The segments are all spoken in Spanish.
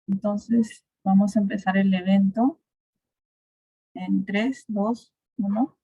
Entonces, vamos a empezar el evento en 3, 2, 1.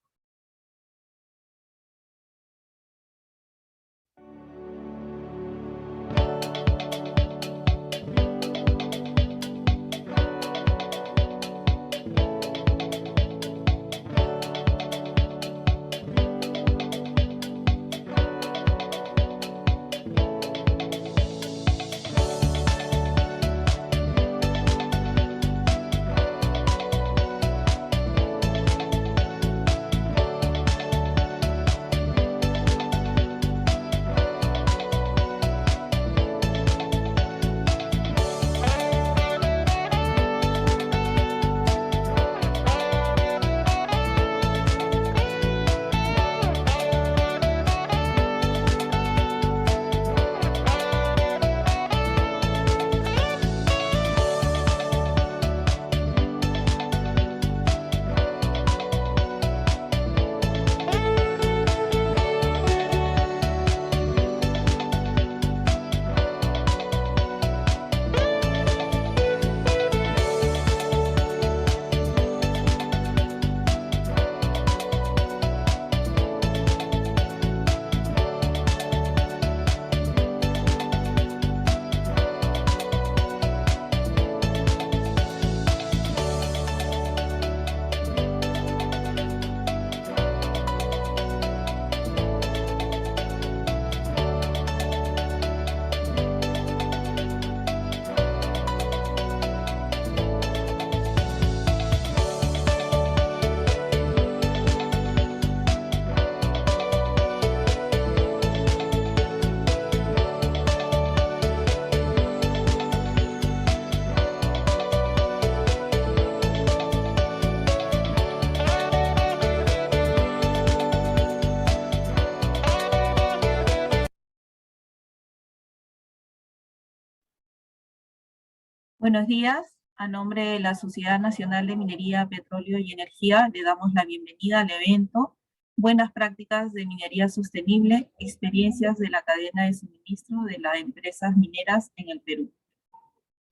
Buenos días. A nombre de la Sociedad Nacional de Minería, Petróleo y Energía, le damos la bienvenida al evento Buenas Prácticas de Minería Sostenible, Experiencias de la Cadena de Suministro de las Empresas Mineras en el Perú.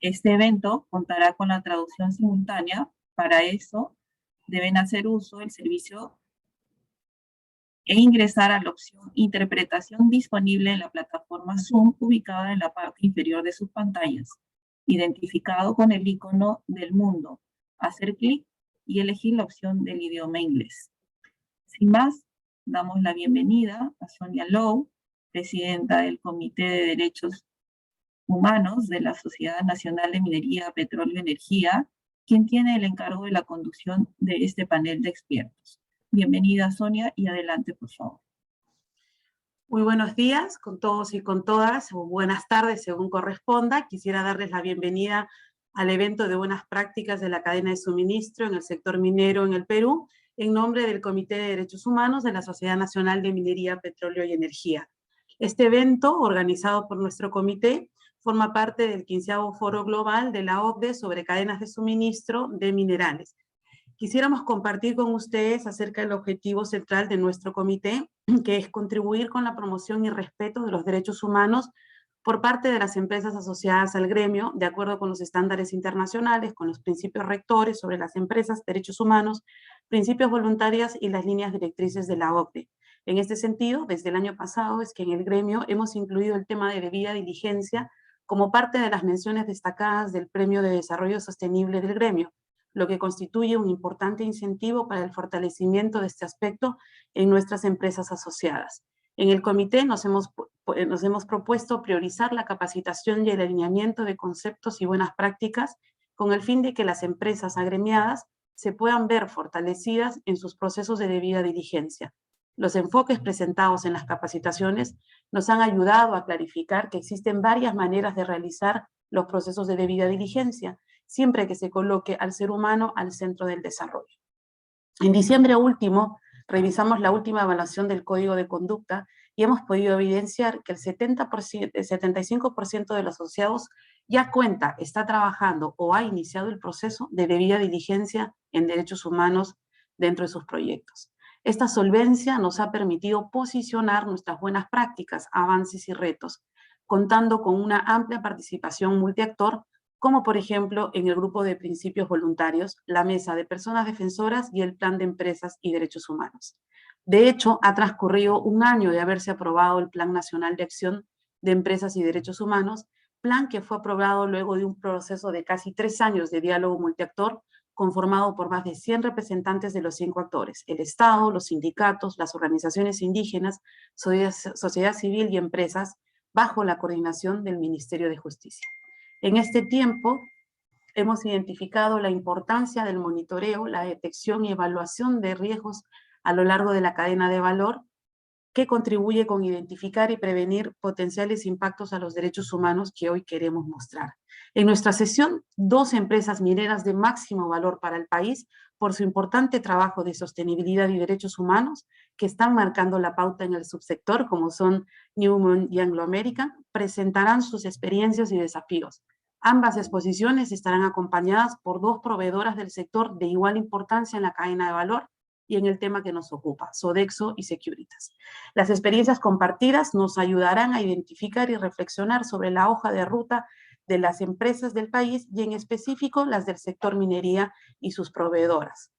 Este evento contará con la traducción simultánea. Para eso, deben hacer uso del servicio e ingresar a la opción Interpretación disponible en la plataforma Zoom, ubicada en la parte inferior de sus pantallas, identificado con el icono del mundo. Hacer clic y elegir la opción del idioma inglés. Sin más, damos la bienvenida a Sonia Lowe, presidenta del Comité de Derechos Humanos de la Sociedad Nacional de Minería, Petróleo y Energía, quien tiene el encargo de la conducción de este panel de expertos. Bienvenida, Sonia, y adelante, por favor. Muy buenos días con todos y con todas, o buenas tardes según corresponda. Quisiera darles la bienvenida al evento de buenas prácticas de la cadena de suministro en el sector minero en el Perú, en nombre del Comité de Derechos Humanos de la Sociedad Nacional de Minería, Petróleo y Energía. Este evento, organizado por nuestro comité, forma parte del 15º Foro Global de la OCDE sobre cadenas de suministro de minerales. Quisiéramos compartir con ustedes acerca del objetivo central de nuestro comité, que es contribuir con la promoción y respeto de los derechos humanos por parte de las empresas asociadas al gremio, de acuerdo con los estándares internacionales, con los principios rectores sobre las empresas, derechos humanos, principios voluntarios y las líneas directrices de la OCDE. En este sentido, desde el año pasado es que en el gremio hemos incluido el tema de debida diligencia como parte de las menciones destacadas del Premio de Desarrollo Sostenible del gremio, lo que constituye un importante incentivo para el fortalecimiento de este aspecto en nuestras empresas asociadas. En el comité nos hemos propuesto priorizar la capacitación y el alineamiento de conceptos y buenas prácticas con el fin de que las empresas agremiadas se puedan ver fortalecidas en sus procesos de debida diligencia. Los enfoques presentados en las capacitaciones nos han ayudado a clarificar que existen varias maneras de realizar los procesos de debida diligencia, siempre que se coloque al ser humano al centro del desarrollo. En diciembre último, revisamos la última evaluación del Código de Conducta y hemos podido evidenciar que el 75% de los asociados ya está trabajando o ha iniciado el proceso de debida diligencia en derechos humanos dentro de sus proyectos. Esta solvencia nos ha permitido posicionar nuestras buenas prácticas, avances y retos, contando con una amplia participación multiactor como por ejemplo en el grupo de principios voluntarios, la Mesa de Personas Defensoras y el Plan de Empresas y Derechos Humanos. De hecho, ha transcurrido un año de haberse aprobado el Plan Nacional de Acción de Empresas y Derechos Humanos, plan que fue aprobado luego de un proceso de casi 3 años de diálogo multiactor, conformado por más de 100 representantes de los 5 actores: el Estado, los sindicatos, las organizaciones indígenas, sociedad civil y empresas, bajo la coordinación del Ministerio de Justicia. En este tiempo, hemos identificado la importancia del monitoreo, la detección y evaluación de riesgos a lo largo de la cadena de valor, que contribuye con identificar y prevenir potenciales impactos a los derechos humanos que hoy queremos mostrar. En nuestra sesión, 2 empresas mineras de máximo valor para el país, por su importante trabajo de sostenibilidad y derechos humanos, que están marcando la pauta en el subsector, como son Newmont y Anglo American, presentarán sus experiencias y desafíos. Ambas exposiciones estarán acompañadas por 2 proveedoras del sector de igual importancia en la cadena de valor y en el tema que nos ocupa, Sodexo y Securitas. Las experiencias compartidas nos ayudarán a identificar y reflexionar sobre la hoja de ruta de las empresas del país y en específico las del sector minería y sus proveedoras.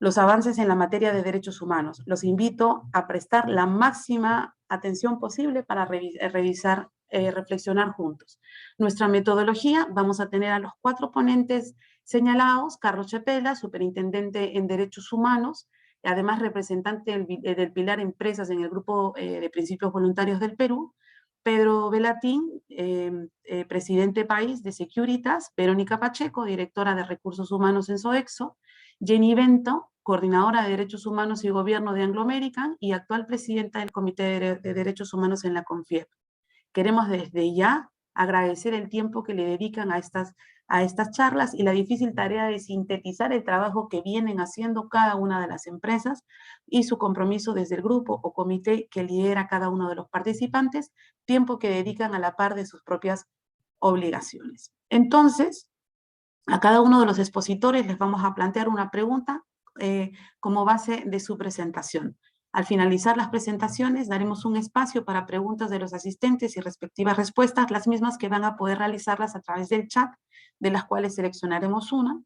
Los avances en la materia de derechos humanos. Los invito a prestar la máxima atención posible para reflexionar juntos. Nuestra metodología: vamos a tener a los 4 ponentes señalados: Carlos Chepela, superintendente en Derechos Humanos, además representante del Pilar Empresas en el Grupo de Principios Voluntarios del Perú; Pedro Velatín, presidente país de Securitas; Verónica Pacheco, directora de Recursos Humanos en Sodexo; Jenny Bento, coordinadora de Derechos Humanos y Gobierno de Anglo American y actual presidenta del Comité de Derechos Humanos en la CONFIEP. Queremos desde ya agradecer el tiempo que le dedican a estas charlas y la difícil tarea de sintetizar el trabajo que vienen haciendo cada una de las empresas y su compromiso desde el grupo o comité que lidera cada uno de los participantes, tiempo que dedican a la par de sus propias obligaciones. Entonces, a cada uno de los expositores les vamos a plantear una pregunta como base de su presentación. Al finalizar las presentaciones, daremos un espacio para preguntas de los asistentes y respectivas respuestas, las mismas que van a poder realizarlas a través del chat, de las cuales seleccionaremos una.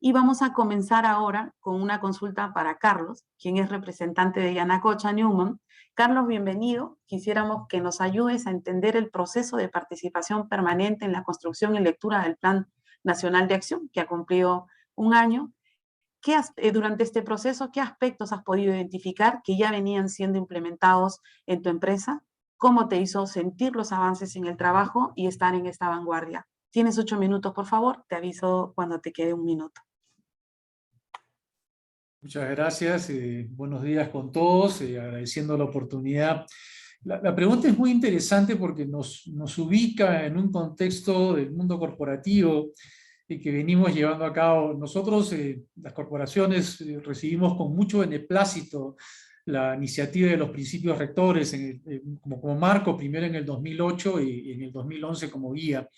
Y vamos a comenzar ahora con una consulta para Carlos, quien es representante de Yanacocha Newmont. Carlos, bienvenido. Quisiéramos que nos ayudes a entender el proceso de participación permanente en la construcción y lectura del Plan Nacional de Acción, que ha cumplido un año. Durante este proceso, ¿qué aspectos has podido identificar que ya venían siendo implementados en tu empresa? ¿Cómo te hizo sentir los avances en el trabajo y estar en esta vanguardia? Tienes 8 minutos, por favor. Te aviso cuando te quede un minuto. Muchas gracias. Buenos días con todos. Agradeciendo la oportunidad. La pregunta es muy interesante porque nos ubica en un contexto del mundo corporativo que venimos llevando a cabo. Nosotros, las corporaciones, recibimos con mucho beneplácito la iniciativa de los principios rectores como marco, primero en el 2008 y en el 2011 como guía.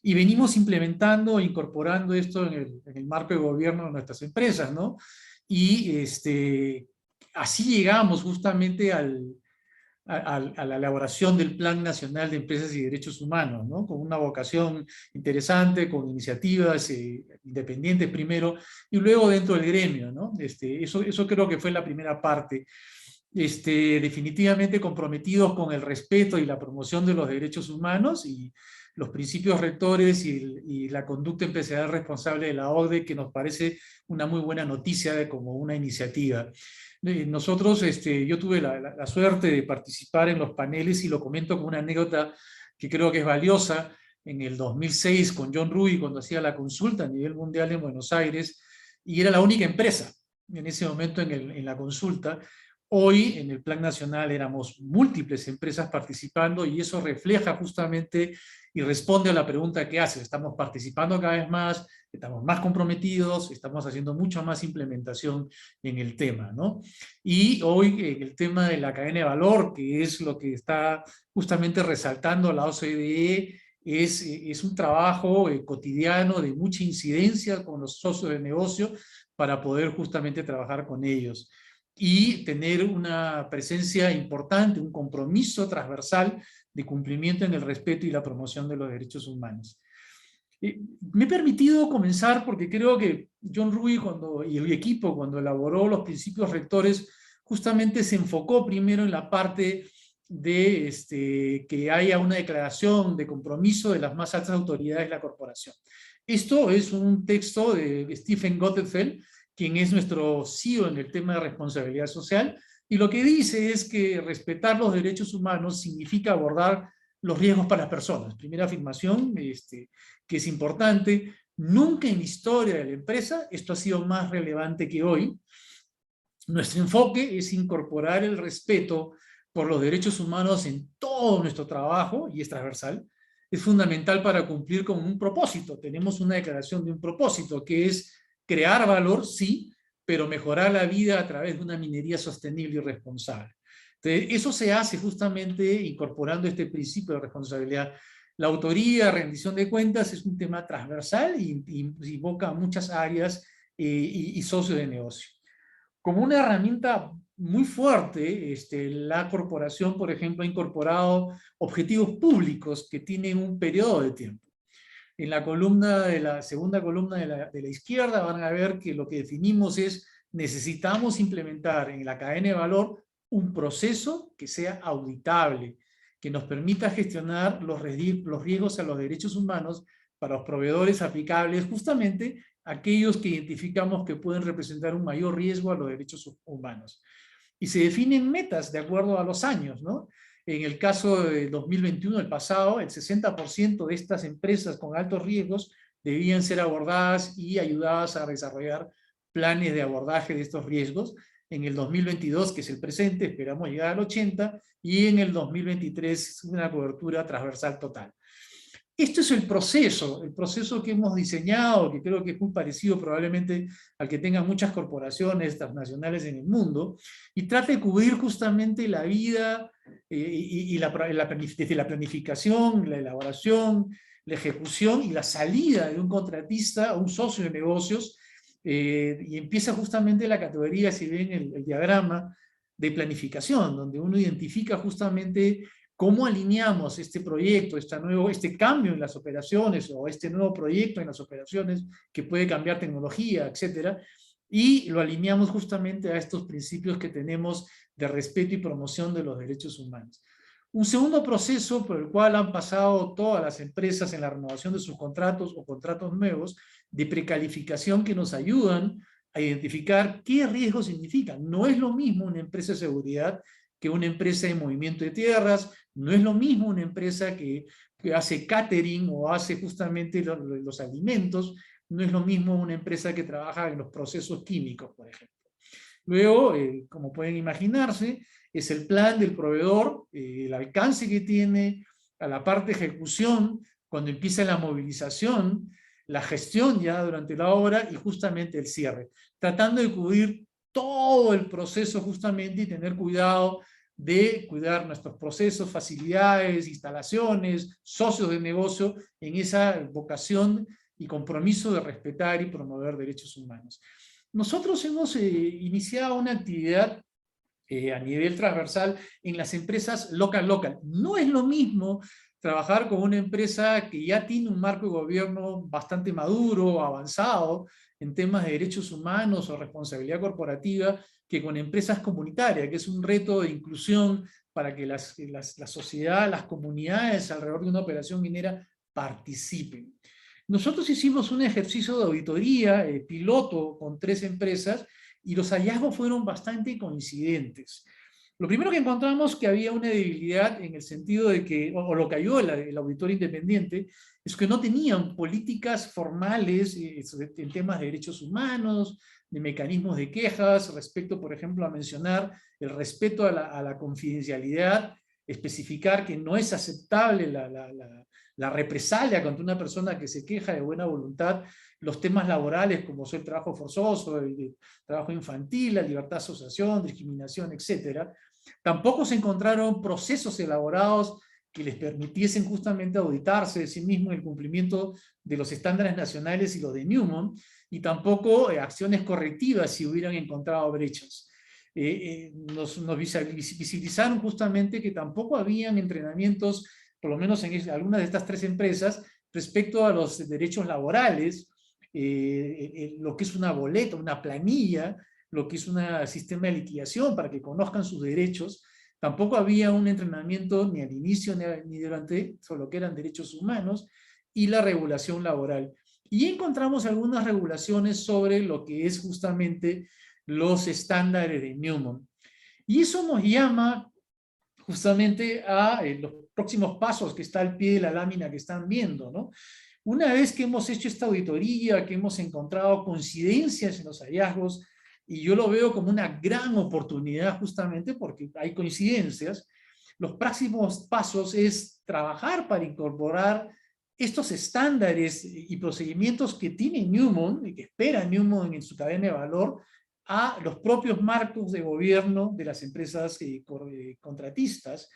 Y venimos implementando e incorporando esto en el marco de gobierno de nuestras empresas, ¿no? Y así llegamos justamente a la elaboración del Plan Nacional de Empresas y Derechos Humanos, ¿no? Con una vocación interesante, con iniciativas independientes primero, y luego dentro del gremio, ¿no? Eso creo que fue la primera parte. Definitivamente comprometidos con el respeto y la promoción de los derechos humanos y los principios rectores y la conducta empresarial responsable de la OCDE, que nos parece una muy buena noticia como una iniciativa. Nosotros, yo tuve la suerte de participar en los paneles y lo comento como una anécdota que creo que es valiosa. En el 2006 con John Ruby, cuando hacía la consulta a nivel mundial en Buenos Aires, y era la única empresa en ese momento en la consulta. Hoy en el Plan Nacional éramos múltiples empresas participando y eso refleja justamente y responde a la pregunta que hace. Estamos participando cada vez más, estamos más comprometidos, estamos haciendo mucha más implementación en el tema, ¿no? Y hoy en el tema de la cadena de valor, que es lo que está justamente resaltando la OCDE, es un trabajo cotidiano de mucha incidencia con los socios de negocio para poder justamente trabajar con ellos y tener una presencia importante, un compromiso transversal de cumplimiento en el respeto y la promoción de los derechos humanos. Me he permitido comenzar porque creo que John Ruggie y el equipo, cuando elaboró los principios rectores, justamente se enfocó primero en la parte de que haya una declaración de compromiso de las más altas autoridades de la corporación. Esto es un texto de Stephen Gottefeld, quien es nuestro CEO en el tema de responsabilidad social, y lo que dice es que respetar los derechos humanos significa abordar los riesgos para las personas. Primera afirmación, que es importante. Nunca en la historia de la empresa esto ha sido más relevante que hoy. Nuestro enfoque es incorporar el respeto por los derechos humanos en todo nuestro trabajo, y es transversal. Es fundamental para cumplir con un propósito. Tenemos una declaración de un propósito, que es crear valor, sí, pero mejorar la vida a través de una minería sostenible y responsable. Entonces, eso se hace justamente incorporando este principio de responsabilidad. La autoría, rendición de cuentas es un tema transversal y invoca muchas áreas y socios de negocio. Como una herramienta muy fuerte, la corporación, por ejemplo, ha incorporado objetivos públicos que tienen un periodo de tiempo. En la segunda columna de la izquierda van a ver que lo que definimos es: necesitamos implementar en la cadena de valor un proceso que sea auditable, que nos permita gestionar los riesgos a los derechos humanos para los proveedores aplicables, justamente aquellos que identificamos que pueden representar un mayor riesgo a los derechos humanos. Y se definen metas de acuerdo a los años, ¿no? En el caso de 2021, el pasado, el 60% de estas empresas con altos riesgos debían ser abordadas y ayudadas a desarrollar planes de abordaje de estos riesgos. En el 2022, que es el presente, esperamos llegar al 80%, y en el 2023 una cobertura transversal total. Esto es el proceso que hemos diseñado, que creo que es muy parecido probablemente al que tengan muchas corporaciones transnacionales en el mundo, y trata de cubrir justamente la vida desde la planificación, la elaboración, la ejecución y la salida de un contratista a un socio de negocios, y empieza justamente la categoría, si ven el diagrama, de planificación, donde uno identifica justamente cómo alineamos este proyecto, este cambio en las operaciones, o este nuevo proyecto en las operaciones que puede cambiar tecnología, etcétera, y lo alineamos justamente a estos principios que tenemos de respeto y promoción de los derechos humanos. Un segundo proceso por el cual han pasado todas las empresas en la renovación de sus contratos o contratos nuevos, de precalificación, que nos ayudan a identificar qué riesgos significan. No es lo mismo una empresa de seguridad que una empresa de movimiento de tierras, no es lo mismo una empresa que hace catering o hace justamente los alimentos, no es lo mismo una empresa que trabaja en los procesos químicos, por ejemplo. Luego, como pueden imaginarse, es el plan del proveedor, el alcance que tiene, a la parte de ejecución, cuando empieza la movilización, la gestión ya durante la obra y justamente el cierre, tratando de cubrir todo el proceso justamente y tener cuidado de cuidar nuestros procesos, facilidades, instalaciones, socios de negocio, en esa vocación y compromiso de respetar y promover derechos humanos. Nosotros hemos iniciado una actividad a nivel transversal en las empresas local. No es lo mismo trabajar con una empresa que ya tiene un marco de gobierno bastante maduro, avanzado, en temas de derechos humanos o responsabilidad corporativa, que con empresas comunitarias, que es un reto de inclusión para que la sociedad, las comunidades alrededor de una operación minera participen. Nosotros hicimos un ejercicio de auditoría piloto con 3 empresas, y los hallazgos fueron bastante coincidentes. Lo primero que encontramos que había una debilidad en el sentido de que, o lo que ayudó el auditor independiente, es que no tenían políticas formales en temas de derechos humanos, de mecanismos de quejas, respecto, por ejemplo, a mencionar el respeto a la confidencialidad, especificar que no es aceptable la represalia contra una persona que se queja de buena voluntad, los temas laborales como son el trabajo forzoso, el trabajo infantil, la libertad de asociación, discriminación, etc. Tampoco se encontraron procesos elaborados que les permitiesen justamente auditarse de sí mismos el cumplimiento de los estándares nacionales y los de Newman, y tampoco acciones correctivas si hubieran encontrado brechas. Nos visibilizaron justamente que tampoco habían entrenamientos, por lo menos en algunas de estas 3 empresas, respecto a los derechos laborales, lo que es una boleta, una planilla, lo que es un sistema de liquidación para que conozcan sus derechos. Tampoco había un entrenamiento ni al inicio ni durante sobre lo que eran derechos humanos y la regulación laboral. Y encontramos algunas regulaciones sobre lo que es justamente los estándares de Newman. Y eso nos llama justamente a los próximos pasos que está al pie de la lámina que están viendo, ¿no? Una vez que hemos hecho esta auditoría, que hemos encontrado coincidencias en los hallazgos, y yo lo veo como una gran oportunidad justamente porque hay coincidencias, los próximos pasos es trabajar para incorporar estos estándares y procedimientos que tiene Newman y que espera Newman en su cadena de valor a los propios marcos de gobierno de las empresas contratistas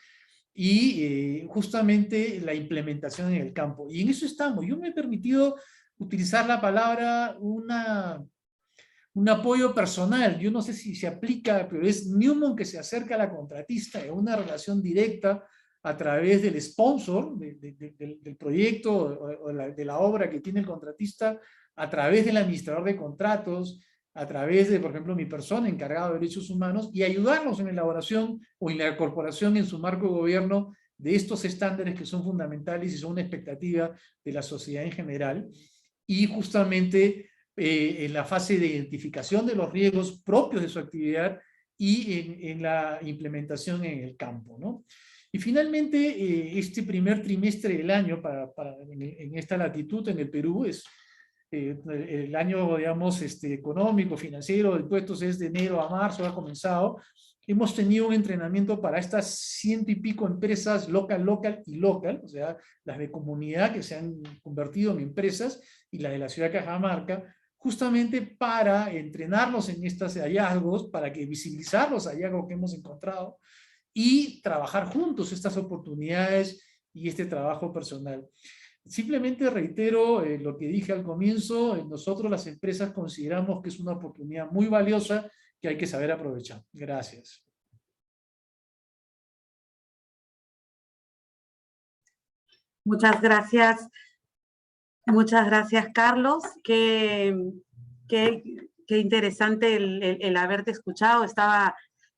y justamente la implementación en el campo. Y en eso estamos. Yo me he permitido utilizar la palabra un apoyo personal. Yo no sé si se aplica, pero es Newman que se acerca a la contratista en una relación directa a través del sponsor del proyecto o de la obra que tiene el contratista, a través del administrador de contratos, a través de, por ejemplo, mi persona encargada de derechos humanos, y ayudarnos en la elaboración o en la incorporación en su marco de gobierno de estos estándares que son fundamentales y son una expectativa de la sociedad en general, y justamente en la fase de identificación de los riesgos propios de su actividad y en la implementación en el campo, ¿no? Y finalmente, este primer trimestre del año en esta latitud en el Perú es el año, digamos, económico, financiero del puestos es de enero a marzo, ha comenzado. Hemos tenido un entrenamiento para estas 100 y pico empresas local, o sea, las de comunidad que se han convertido en empresas y las de la ciudad de Cajamarca, justamente para entrenarlos en estos hallazgos, para que visibilizar los hallazgos que hemos encontrado y trabajar juntos estas oportunidades y este trabajo personal. Simplemente reitero lo que dije al comienzo, nosotros las empresas consideramos que es una oportunidad muy valiosa que hay que saber aprovechar. Gracias. Muchas gracias, Carlos. Qué interesante el haberte escuchado.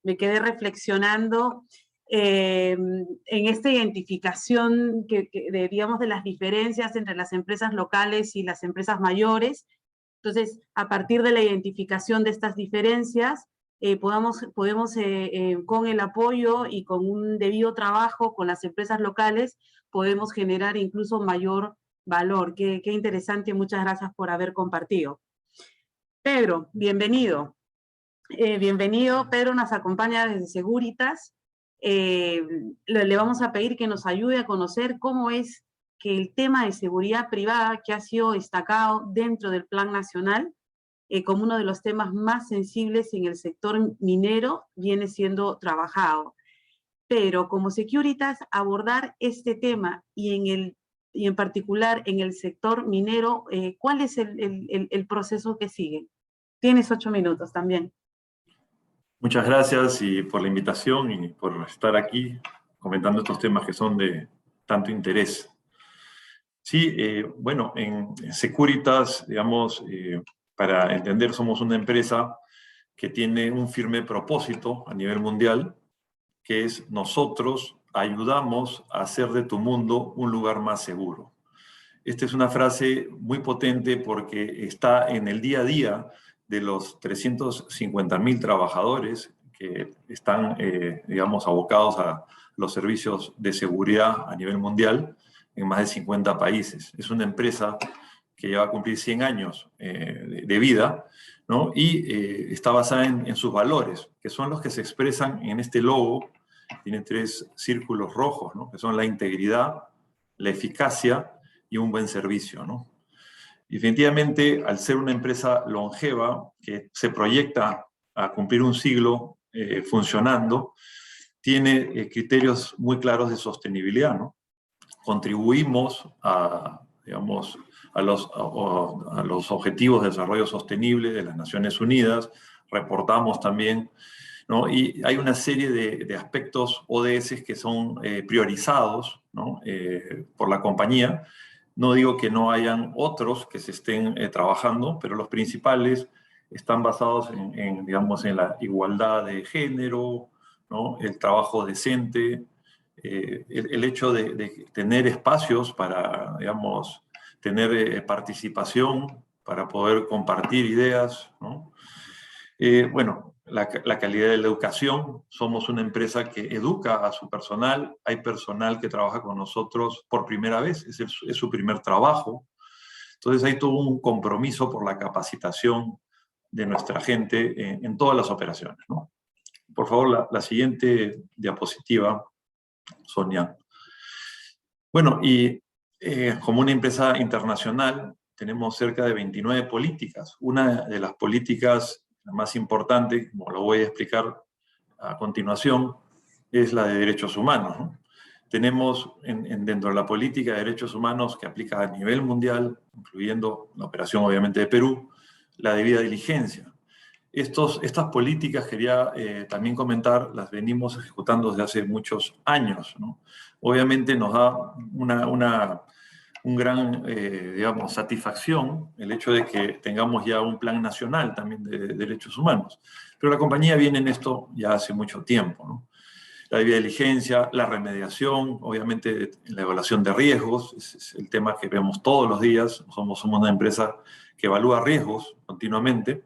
Me quedé reflexionando en esta identificación digamos, de las diferencias entre las empresas locales y las empresas mayores. Entonces, a partir de la identificación de estas diferencias, podemos con el apoyo y con un debido trabajo con las empresas locales, podemos generar incluso mayor valor. Qué interesante, muchas gracias por haber compartido. Pedro, bienvenido. Bienvenido, Pedro nos acompaña desde Seguritas. Le vamos a pedir que nos ayude a conocer cómo es que el tema de seguridad privada, que ha sido destacado dentro del Plan Nacional, como uno de los temas más sensibles en el sector minero, viene siendo trabajado. Pero como Securitas, abordar este tema y en particular en el sector minero, ¿cuál es el proceso que sigue? Tienes 8 minutos también. Muchas gracias por la invitación y por estar aquí comentando estos temas que son de tanto interés. Sí, bueno, en Securitas, digamos, para entender, somos una empresa que tiene un firme propósito a nivel mundial, que es nosotros ayudamos a hacer de tu mundo un lugar más seguro. Esta es una frase muy potente porque está en el día a día de los 350.000 trabajadores que están, digamos, abocados a los servicios de seguridad a nivel mundial en más de 50 países. Es una empresa que ya va a cumplir 100 años de vida, ¿no? Y está basada en sus valores, que son los que se expresan en este logo. Tiene 3 círculos rojos, ¿no? Que son la integridad, la eficacia y un buen servicio, ¿no? Definitivamente, al ser una empresa longeva que se proyecta a cumplir un siglo funcionando, tiene criterios muy claros de sostenibilidad, ¿no? Contribuimos digamos, a los objetivos de desarrollo sostenible de las Naciones Unidas, reportamos también, ¿no? Y hay una serie de aspectos ODS que son priorizados, ¿no? Por la compañía, No digo que no hayan otros que se estén trabajando, pero los principales están basados digamos, en la igualdad de género, ¿no? El trabajo decente, el hecho de tener espacios para, digamos, tener participación, para poder compartir ideas, ¿no? Bueno, la calidad de la educación. Somos una empresa que educa a su personal. Hay personal que trabaja con nosotros por primera vez, es su primer trabajo. Entonces hay todo un compromiso por la capacitación de nuestra gente en todas las operaciones, ¿no? Por favor, la siguiente diapositiva, Sonia. Bueno, y como una empresa internacional, tenemos cerca de 29 políticas. Una de las políticas más importantes, como lo voy a explicar a continuación, es la de derechos humanos, ¿no? Tenemos dentro de la política de derechos humanos que aplica a nivel mundial, incluyendo la operación obviamente de Perú, la debida diligencia. Estas políticas, quería también comentar, las venimos ejecutando desde hace muchos años, ¿no? Obviamente nos da un gran, digamos, satisfacción el hecho de que tengamos ya un plan nacional también de derechos humanos. Pero la compañía viene en esto ya hace mucho tiempo, ¿no? La debida diligencia, la remediación, obviamente la evaluación de riesgos, es el tema que vemos todos los días. Somos una empresa que evalúa riesgos continuamente,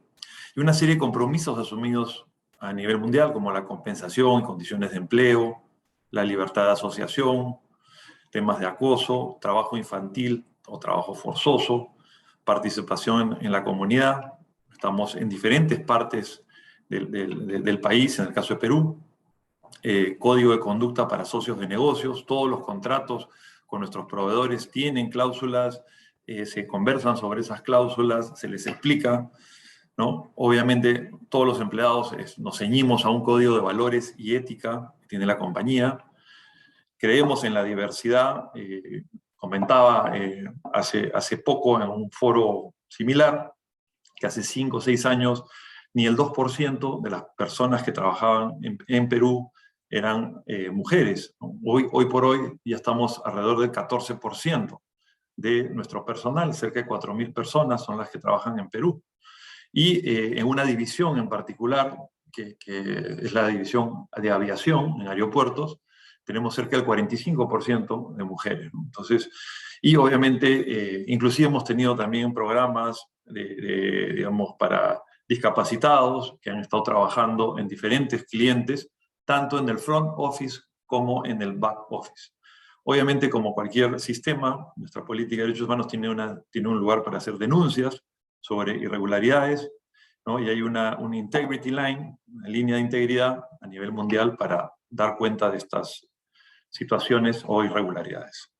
y una serie de compromisos asumidos a nivel mundial, como la compensación y condiciones de empleo, la libertad de asociación, temas de acoso, trabajo infantil o trabajo forzoso, participación en la comunidad. Estamos en diferentes partes del país, en el caso de Perú. Código de conducta para socios de negocios. Todos los contratos con nuestros proveedores tienen cláusulas, se conversan sobre esas cláusulas, se les explica, ¿no? Obviamente, todos los empleados nos ceñimos a un código de valores y ética que tiene la compañía. Creemos en la diversidad. Comentaba hace poco en un foro similar que hace 5 o 6 años ni el 2% de las personas que trabajaban en Perú eran mujeres, ¿no? Hoy por hoy ya estamos alrededor del 14% de nuestro personal, cerca de 4.000 personas son las que trabajan en Perú. Y en una división en particular, que es la división de aviación en aeropuertos, tenemos cerca del 45% de mujeres, ¿no? Entonces, y obviamente, inclusive hemos tenido también programas digamos, para discapacitados que han estado trabajando en diferentes clientes, tanto en el front office como en el back office. Obviamente, como cualquier sistema, nuestra política de derechos humanos tiene un lugar para hacer denuncias sobre irregularidades, ¿no? Y hay una integrity line, una línea de integridad a nivel mundial para dar cuenta de estas situaciones o irregularidades.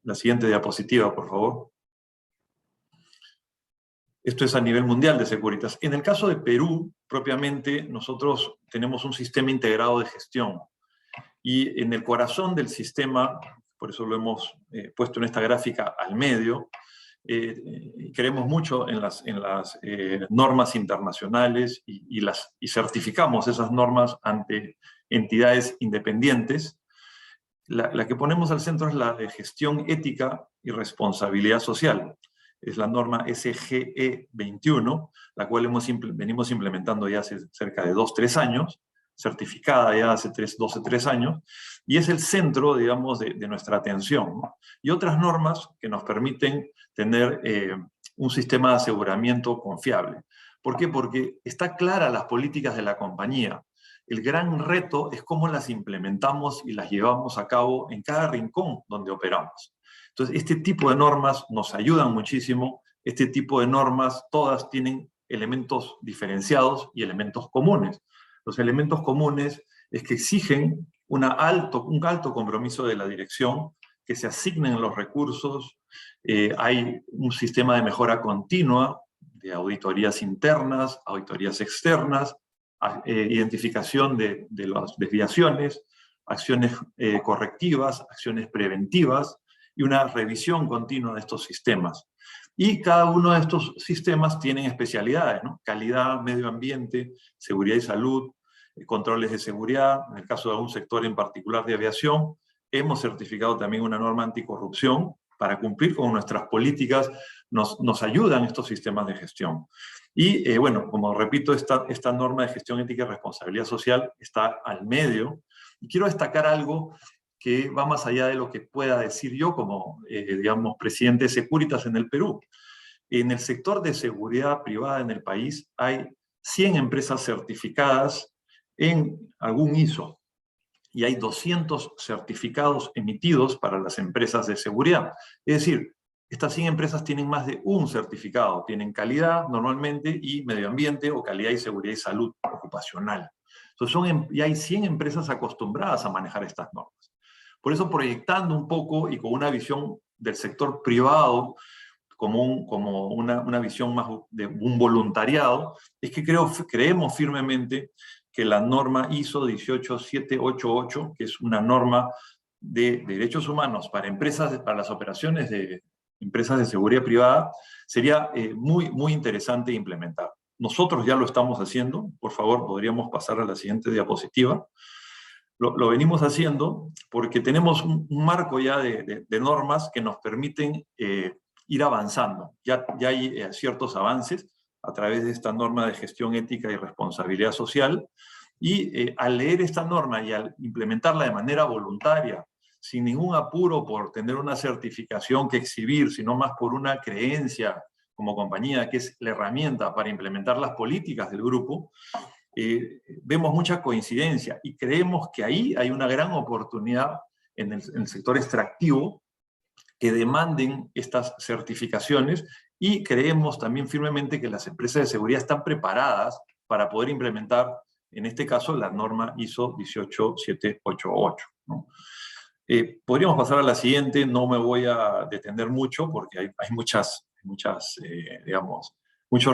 La siguiente diapositiva, por favor. Esto es a nivel mundial de Securitas. En el caso de Perú, propiamente, nosotros tenemos un sistema integrado de gestión. Y en el corazón del sistema, por eso lo hemos puesto en esta gráfica al medio, creemos mucho en las normas internacionales y certificamos esas normas ante entidades independientes. La que ponemos al centro es la de gestión ética y responsabilidad social. Es la norma SGE 21, la cual venimos implementando ya hace cerca de 2-3 años, certificada ya hace 2-3 años, y es el centro, digamos, de nuestra atención, ¿no? Y otras normas que nos permiten tener un sistema de aseguramiento confiable. ¿Por qué? Porque está clara las políticas de la compañía. El gran reto es cómo las implementamos y las llevamos a cabo en cada rincón donde operamos. Entonces, este tipo de normas nos ayudan muchísimo. Este tipo de normas, todas tienen elementos diferenciados y elementos comunes. Los elementos comunes es que exigen un alto compromiso de la dirección, que se asignen los recursos, hay un sistema de mejora continua, de auditorías internas, auditorías externas, identificación de las desviaciones, acciones correctivas, acciones preventivas, y una revisión continua de estos sistemas. Y cada uno de estos sistemas tienen especialidades, ¿no? Calidad, medio ambiente, seguridad y salud, controles de seguridad. En el caso de un sector en particular de aviación, hemos certificado también una norma anticorrupción para cumplir con nuestras políticas nos ayudan estos sistemas de gestión. Y bueno, como repito, esta norma de gestión ética y responsabilidad social está al medio. Y quiero destacar algo que va más allá de lo que pueda decir yo como, digamos, presidente de Securitas en el Perú. En el sector de seguridad privada en el país hay 100 empresas certificadas en algún ISO y hay 200 certificados emitidos para las empresas de seguridad. Es decir, estas 100 empresas tienen más de un certificado, tienen calidad normalmente y medio ambiente o calidad y seguridad y salud ocupacional. Entonces y hay 100 empresas acostumbradas a manejar estas normas. Por eso, proyectando un poco y con una visión del sector privado como una visión más de un voluntariado, es que creemos firmemente que la norma ISO 18788, que es una norma de derechos humanos para las operaciones de empresas de seguridad privada, sería muy interesante implementar. Nosotros ya lo estamos haciendo. Por favor, podríamos pasar a la siguiente diapositiva. Lo venimos haciendo porque tenemos un marco ya de normas que nos permiten ir avanzando. Ya hay ciertos avances a través de esta norma de gestión ética y responsabilidad social, y al leer esta norma y al implementarla de manera voluntaria, sin ningún apuro por tener una certificación que exhibir, sino más por una creencia como compañía, que es la herramienta para implementar las políticas del grupo, vemos mucha coincidencia y creemos que ahí hay una gran oportunidad en el sector extractivo que demanden estas certificaciones, y creemos también firmemente que las empresas de seguridad están preparadas para poder implementar, en este caso, la norma ISO 18788, ¿no? Podríamos pasar a la siguiente, no me voy a detener mucho porque hay muchos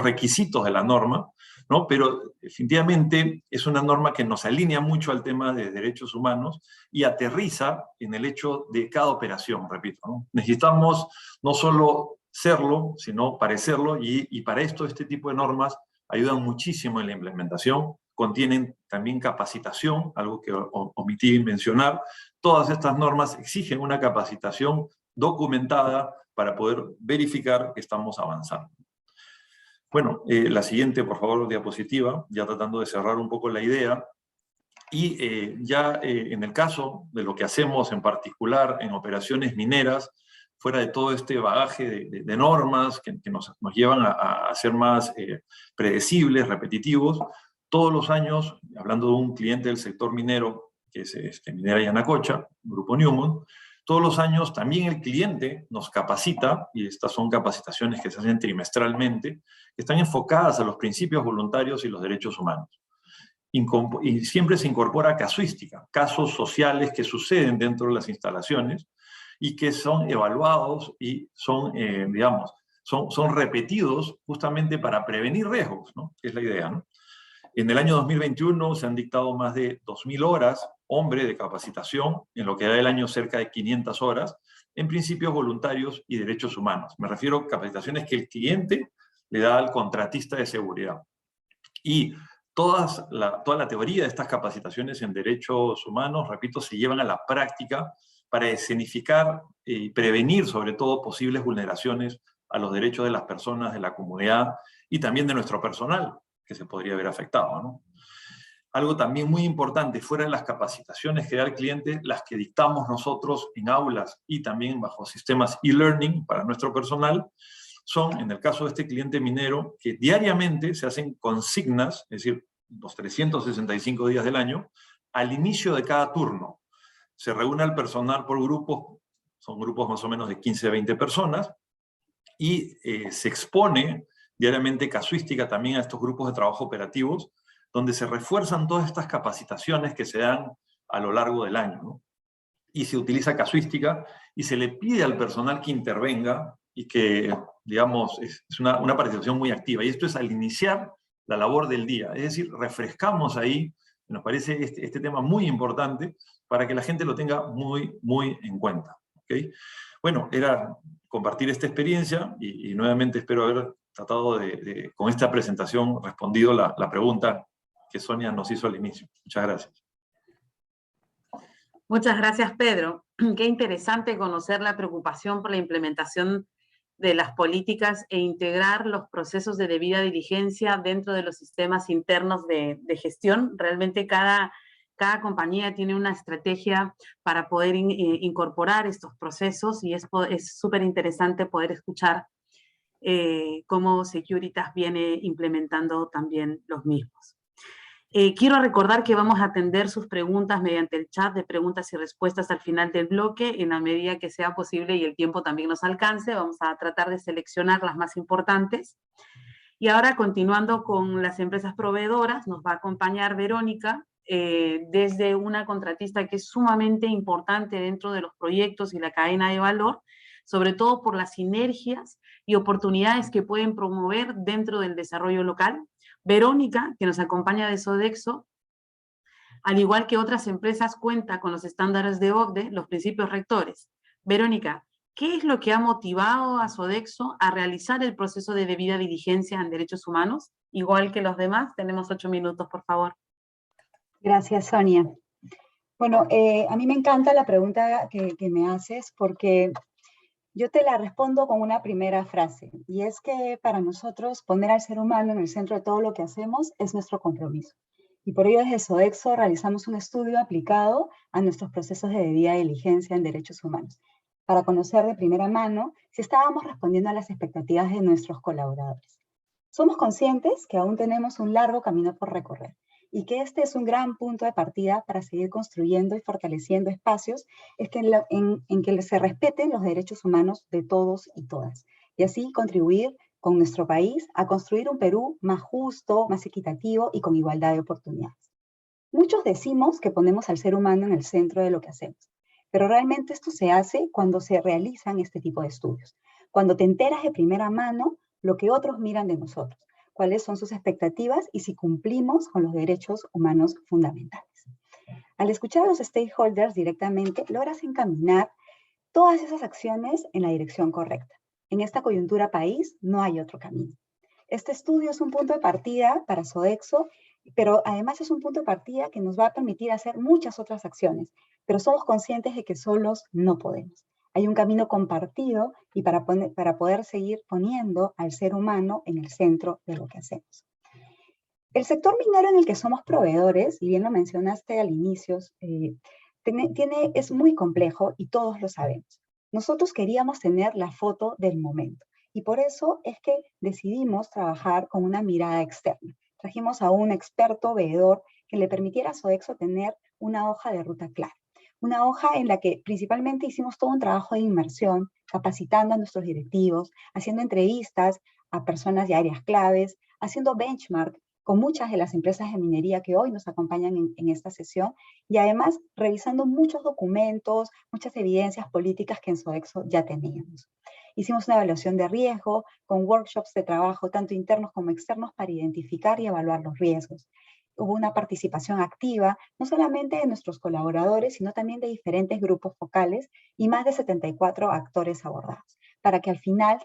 requisitos de la norma, ¿no? Pero definitivamente es una norma que nos alinea mucho al tema de derechos humanos y aterriza en el hecho de cada operación, repito, ¿no? Necesitamos no solo serlo, sino parecerlo, y para esto este tipo de normas ayudan muchísimo en la implementación, contienen también capacitación, algo que omití mencionar. Todas estas normas exigen una capacitación documentada para poder verificar que estamos avanzando. Bueno, la siguiente, por favor, diapositiva, ya tratando de cerrar un poco la idea. Y en el caso de lo que hacemos en particular en operaciones mineras, fuera de todo este bagaje de normas que nos llevan a ser más predecibles, repetitivos, todos los años, hablando de un cliente del sector minero, que es Minera Yanacocha, Grupo Newmont, todos los años también el cliente nos capacita, y estas son capacitaciones que se hacen trimestralmente, que están enfocadas a los principios voluntarios y los derechos humanos. Y siempre se incorpora casuística, casos sociales que suceden dentro de las instalaciones y que son evaluados y son repetidos justamente para prevenir riesgos, ¿no? Que es la idea, ¿no? En el año 2021 se han dictado más de 2.000 horas, hombre, de capacitación, en lo que da el año cerca de 500 horas, en principios voluntarios y derechos humanos. Me refiero a capacitaciones que el cliente le da al contratista de seguridad. Y toda la teoría de estas capacitaciones en derechos humanos, repito, se llevan a la práctica para escenificar y prevenir, sobre todo, posibles vulneraciones a los derechos de las personas, de la comunidad y también de nuestro personal, que se podría ver afectado, ¿no? Algo también muy importante, fuera de las capacitaciones que da el cliente, las que dictamos nosotros en aulas y también bajo sistemas e-learning para nuestro personal, son, en el caso de este cliente minero, que diariamente se hacen consignas, es decir, los 365 días del año, al inicio de cada turno. Se reúne el personal por grupos, son grupos más o menos de 15 a 20 personas, y se expone diariamente casuística también a estos grupos de trabajo operativos, donde se refuerzan todas estas capacitaciones que se dan a lo largo del año, ¿no? Y se utiliza casuística y se le pide al personal que intervenga y que, digamos, es una participación muy activa. Y esto es al iniciar la labor del día. Es decir, refrescamos ahí, nos parece este tema muy importante para que la gente lo tenga muy en cuenta, ¿okay? Bueno, era compartir esta experiencia y nuevamente espero haber tratado con esta presentación, respondido la pregunta que Sonia nos hizo al inicio. Muchas gracias. Muchas gracias, Pedro. Qué interesante conocer la preocupación por la implementación de las políticas e integrar los procesos de debida diligencia dentro de los sistemas internos de gestión. Realmente cada compañía tiene una estrategia para poder incorporar estos procesos y es súper interesante poder escuchar cómo Securitas viene implementando también los mismos. Quiero recordar que vamos a atender sus preguntas mediante el chat de preguntas y respuestas al final del bloque, en la medida que sea posible y el tiempo también nos alcance. Vamos a tratar de seleccionar las más importantes. Y ahora, continuando con las empresas proveedoras, nos va a acompañar Verónica, desde una contratista que es sumamente importante dentro de los proyectos y la cadena de valor, sobre todo por las sinergias y oportunidades que pueden promover dentro del desarrollo local. Verónica, que nos acompaña de Sodexo, al igual que otras empresas, cuenta con los estándares de OCDE, los principios rectores. Verónica, ¿qué es lo que ha motivado a Sodexo a realizar el proceso de debida diligencia en derechos humanos? Igual que los demás, tenemos 8 minutos, por favor. Gracias, Sonia. Bueno, a mí me encanta la pregunta que me haces porque yo te la respondo con una primera frase, y es que para nosotros poner al ser humano en el centro de todo lo que hacemos es nuestro compromiso. Y por ello desde Sodexo realizamos un estudio aplicado a nuestros procesos de debida diligencia en derechos humanos, para conocer de primera mano si estábamos respondiendo a las expectativas de nuestros colaboradores. Somos conscientes que aún tenemos un largo camino por recorrer, y que este es un gran punto de partida para seguir construyendo y fortaleciendo espacios en que se respeten los derechos humanos de todos y todas, y así contribuir con nuestro país a construir un Perú más justo, más equitativo y con igualdad de oportunidades. Muchos decimos que ponemos al ser humano en el centro de lo que hacemos, pero realmente esto se hace cuando se realizan este tipo de estudios, cuando te enteras de primera mano lo que otros miran de nosotros, cuáles son sus expectativas y si cumplimos con los derechos humanos fundamentales. Al escuchar a los stakeholders directamente, logras encaminar todas esas acciones en la dirección correcta. En esta coyuntura país no hay otro camino. Este estudio es un punto de partida para Sodexo, pero además es un punto de partida que nos va a permitir hacer muchas otras acciones, pero somos conscientes de que solos no podemos. Hay un camino compartido y para poder seguir poniendo al ser humano en el centro de lo que hacemos. El sector minero en el que somos proveedores, y bien lo mencionaste al inicio, es muy complejo y todos lo sabemos. Nosotros queríamos tener la foto del momento y por eso es que decidimos trabajar con una mirada externa. Trajimos a un experto veedor que le permitiera a Sodexo tener una hoja de ruta clara. Una hoja en la que principalmente hicimos todo un trabajo de inmersión, capacitando a nuestros directivos, haciendo entrevistas a personas de áreas claves, haciendo benchmark con muchas de las empresas de minería que hoy nos acompañan en esta sesión, y además revisando muchos documentos, muchas evidencias políticas que en Sodexo ya teníamos. Hicimos una evaluación de riesgo con workshops de trabajo, tanto internos como externos, para identificar y evaluar los riesgos. Hubo una participación activa, no solamente de nuestros colaboradores, sino también de diferentes grupos focales y más de 74 actores abordados, para que al final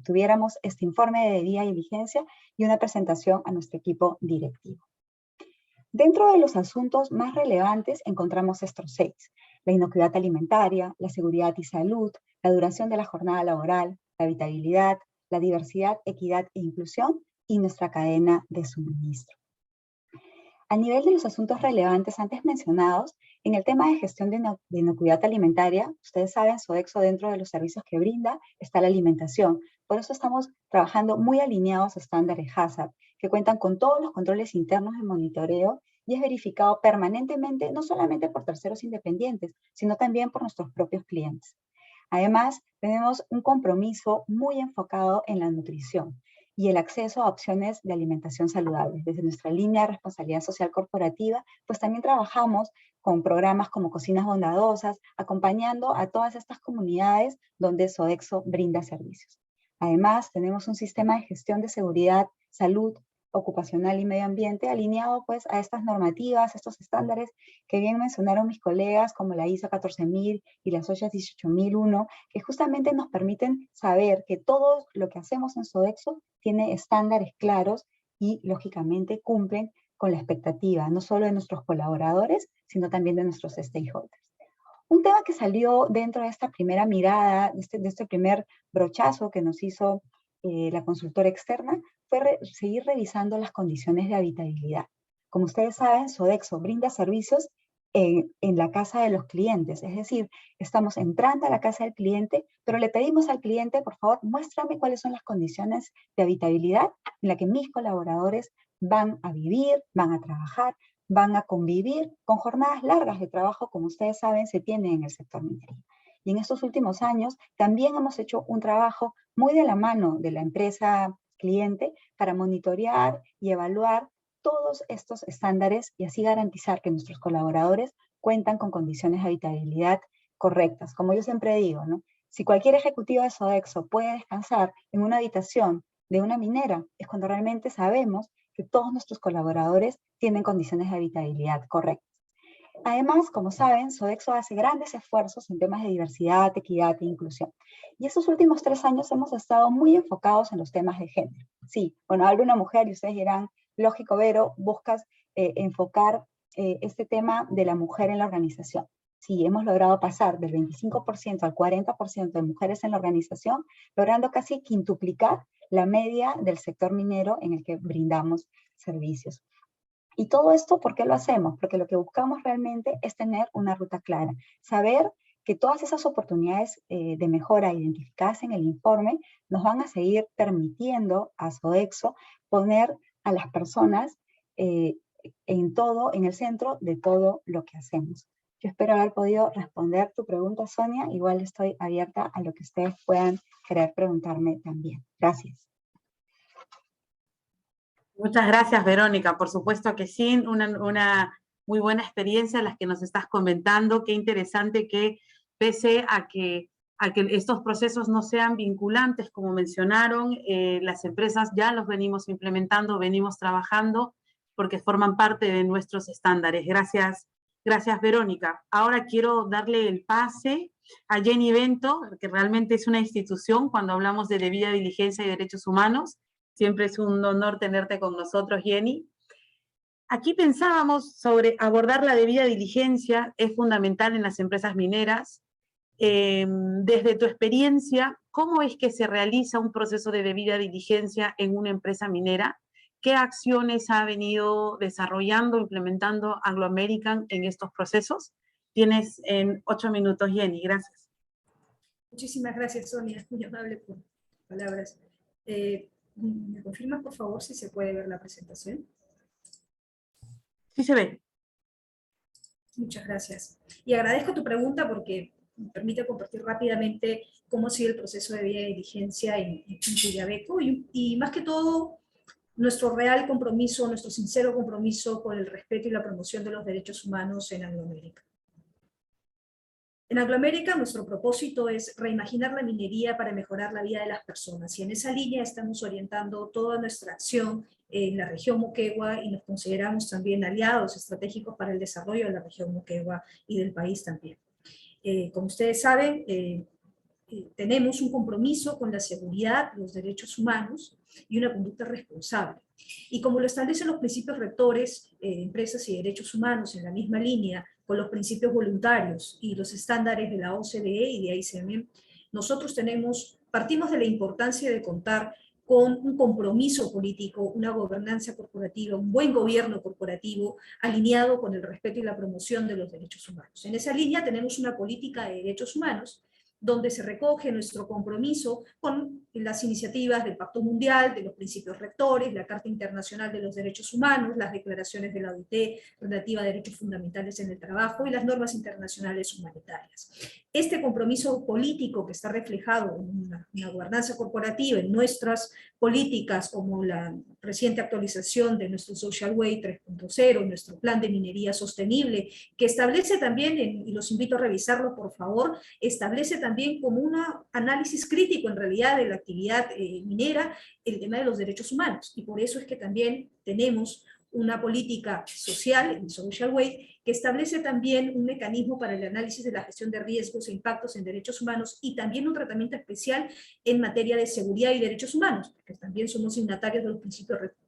tuviéramos este informe de debida diligencia y una presentación a nuestro equipo directivo. Dentro de los asuntos más relevantes encontramos estos 6: la inocuidad alimentaria, la seguridad y salud, la duración de la jornada laboral, la habitabilidad, la diversidad, equidad e inclusión y nuestra cadena de suministro. A nivel de los asuntos relevantes antes mencionados, en el tema de gestión de inocuidad alimentaria, ustedes saben, Sodexo, dentro de los servicios que brinda está la alimentación. Por eso estamos trabajando muy alineados a estándares HACCP, que cuentan con todos los controles internos de monitoreo y es verificado permanentemente, no solamente por terceros independientes, sino también por nuestros propios clientes. Además, tenemos un compromiso muy enfocado en la nutrición y el acceso a opciones de alimentación saludable. Desde nuestra línea de responsabilidad social corporativa, pues también trabajamos con programas como Cocinas Bondadosas, acompañando a todas estas comunidades donde Sodexo brinda servicios. Además, tenemos un sistema de gestión de seguridad, salud ocupacional y medio ambiente alineado pues a estas normativas, estos estándares que bien mencionaron mis colegas, como la ISO 14000 y las OSHA 18001, que justamente nos permiten saber que todo lo que hacemos en Sodexo tiene estándares claros y lógicamente cumplen con la expectativa, no solo de nuestros colaboradores, sino también de nuestros stakeholders. Un tema que salió dentro de esta primera mirada, de este primer brochazo que nos hizo la consultora externa, fue seguir revisando las condiciones de habitabilidad. Como ustedes saben, Sodexo brinda servicios en la casa de los clientes, es decir, estamos entrando a la casa del cliente, pero le pedimos al cliente, por favor, muéstrame cuáles son las condiciones de habitabilidad en las que mis colaboradores van a vivir, van a trabajar, van a convivir con jornadas largas de trabajo, como ustedes saben, se tiene en el sector minería. Y en estos últimos años también hemos hecho un trabajo muy de la mano de la empresa cliente para monitorear y evaluar todos estos estándares y así garantizar que nuestros colaboradores cuentan con condiciones de habitabilidad correctas. Como yo siempre digo, ¿no? Si cualquier ejecutivo de Sodexo puede descansar en una habitación de una minera, es cuando realmente sabemos que todos nuestros colaboradores tienen condiciones de habitabilidad correctas. Además, como saben, Sodexo hace grandes esfuerzos en temas de diversidad, equidad e inclusión. Y estos últimos 3 años hemos estado muy enfocados en los temas de género. Sí, bueno, habla una mujer y ustedes dirán, lógico, Vero, buscas enfocar este tema de la mujer en la organización. Sí, hemos logrado pasar del 25% al 40% de mujeres en la organización, logrando casi quintuplicar la media del sector minero en el que brindamos servicios. Y todo esto, ¿por qué lo hacemos? Porque lo que buscamos realmente es tener una ruta clara, saber que todas esas oportunidades de mejora identificadas en el informe nos van a seguir permitiendo a Sodexo poner a las personas en el centro de todo lo que hacemos. Yo espero haber podido responder tu pregunta, Sonia. Igual estoy abierta a lo que ustedes puedan querer preguntarme también. Gracias. Muchas gracias, Verónica. Por supuesto que sí, una muy buena experiencia las que nos estás comentando. Qué interesante que pese a que estos procesos no sean vinculantes, como mencionaron, las empresas ya los venimos implementando, venimos trabajando, porque forman parte de nuestros estándares. Gracias, Verónica. Ahora quiero darle el pase a Jenny Bento, que realmente es una institución cuando hablamos de debida diligencia y derechos humanos. Siempre es un honor tenerte con nosotros, Jenny. Aquí pensábamos sobre abordar la debida diligencia, es fundamental en las empresas mineras. Desde tu experiencia, ¿cómo es que se realiza un proceso de debida diligencia en una empresa minera? ¿Qué acciones ha venido desarrollando, implementando Anglo American en estos procesos? Tienes en 8 minutos, Jenny. Gracias. Muchísimas gracias, Sonia. Muy amable por tus palabras. ¿Me confirmas, por favor, si se puede ver la presentación? Sí se ve. Muchas gracias. Y agradezco tu pregunta porque me permite compartir rápidamente cómo ha sido el proceso de debida diligencia en Cuyabeco y más que todo nuestro real compromiso, nuestro sincero compromiso con el respeto y la promoción de los derechos humanos en Anglo American. En Anglo American nuestro propósito es reimaginar la minería para mejorar la vida de las personas y en esa línea estamos orientando toda nuestra acción en la región Moquegua y nos consideramos también aliados estratégicos para el desarrollo de la región Moquegua y del país también. Como ustedes saben, tenemos un compromiso con la seguridad, los derechos humanos y una conducta responsable. Y como lo establecen los principios rectores de empresas y derechos humanos en la misma línea con los principios voluntarios y los estándares de la OCDE y de AICM, nosotros partimos de la importancia de contar con un compromiso político, una gobernanza corporativa, un buen gobierno corporativo alineado con el respeto y la promoción de los derechos humanos. En esa línea tenemos una política de derechos humanos donde se recoge nuestro compromiso con las iniciativas del Pacto Mundial, de los principios rectores, la Carta Internacional de los Derechos Humanos, las declaraciones de la OIT relativa a derechos fundamentales en el trabajo y las normas internacionales humanitarias. Este compromiso político que está reflejado en una gobernanza corporativa, en nuestras políticas como la reciente actualización de nuestro Social Way 3.0, nuestro plan de minería sostenible, que establece también, y los invito a revisarlo por favor, establece también como un análisis crítico en realidad de la actividad minera el tema de los derechos humanos. Y por eso es que también tenemos una política social, el Social Way, que establece también un mecanismo para el análisis de la gestión de riesgos e impactos en derechos humanos y también un tratamiento especial en materia de seguridad y derechos humanos, porque también somos signatarios de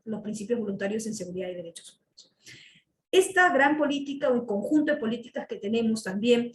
los principios voluntarios en seguridad y derechos humanos. Esta gran política o el conjunto de políticas que tenemos también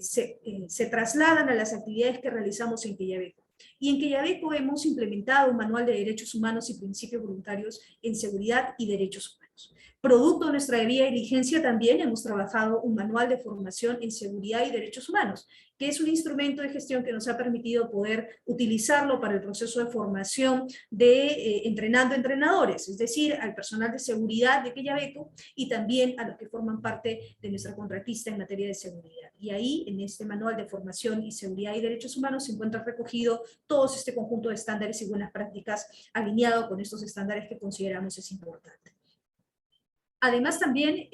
se trasladan a las actividades que realizamos en Quellaveco. Y en Quellaveco hemos implementado un manual de derechos humanos y principios voluntarios en seguridad y derechos humanos. Producto de nuestra debida diligencia también hemos trabajado un manual de formación en seguridad y derechos humanos, que es un instrumento de gestión que nos ha permitido poder utilizarlo para el proceso de formación de entrenando entrenadores, es decir, al personal de seguridad de Quellaveco y también a los que forman parte de nuestra contratista en materia de seguridad. Y ahí, en este manual de formación y seguridad y derechos humanos, se encuentra recogido todo este conjunto de estándares y buenas prácticas alineado con estos estándares que consideramos es importante. Además, también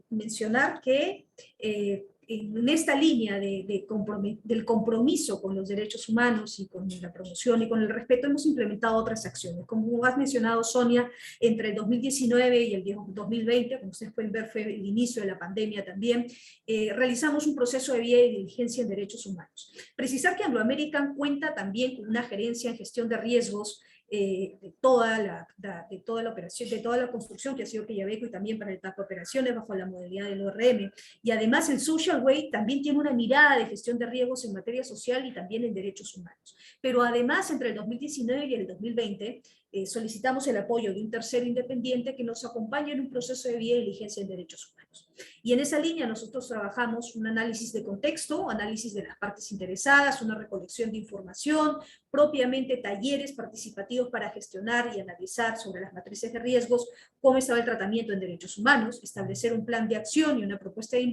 mencionar que en esta línea del compromiso con los derechos humanos y con la promoción y con el respeto, hemos implementado otras acciones. Como has mencionado, Sonia, entre el 2019 y el 2020, como ustedes pueden ver, fue el inicio de la pandemia también, realizamos un proceso de vía y diligencia en derechos humanos. Precisar que Anglo American cuenta también con una gerencia en gestión de riesgos de toda la operación, de toda la construcción que ha sido Quellaveco y también para el etapa de operaciones bajo la modalidad del ORM. Y además el Social Way también tiene una mirada de gestión de riesgos en materia social y también en derechos humanos. Pero además entre el 2019 y el 2020 solicitamos el apoyo de un tercero independiente que nos acompañe en un proceso de vía y diligencia en derechos humanos. Y en esa línea nosotros trabajamos un análisis de contexto, análisis de las partes interesadas, una recolección de información, propiamente talleres participativos para gestionar y analizar sobre las matrices de riesgos, cómo estaba el tratamiento en derechos humanos, establecer un plan de acción y una propuesta de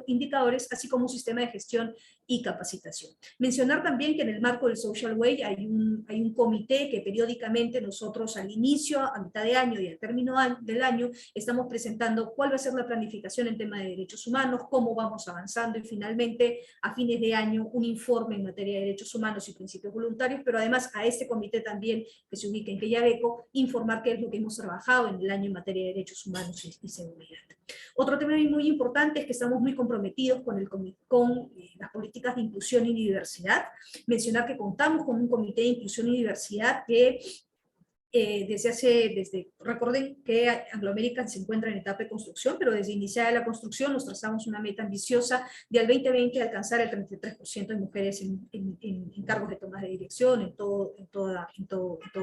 indicadores, así como un sistema de gestión y capacitación. Mencionar también que en el marco del Social Way hay un comité que periódicamente nosotros al inicio, a mitad de año y al término del año estamos presentando cuál va a ser la planificación en tema de derechos humanos, cómo vamos avanzando y finalmente a fines de año un informe en materia de derechos humanos y principios voluntarios, pero además a este comité también que se ubica en Quellaveco, informar qué es lo que hemos trabajado en el año en materia de derechos humanos y seguridad. Otro tema muy importante es que estamos muy comprometidos con las políticas de inclusión y diversidad. Mencionar que contamos con un comité de inclusión y diversidad que recuerden que Anglo American se encuentra en etapa de construcción, pero desde iniciada la construcción nos trazamos una meta ambiciosa de al 2020 alcanzar el 33% de mujeres en cargos de toma de dirección en todo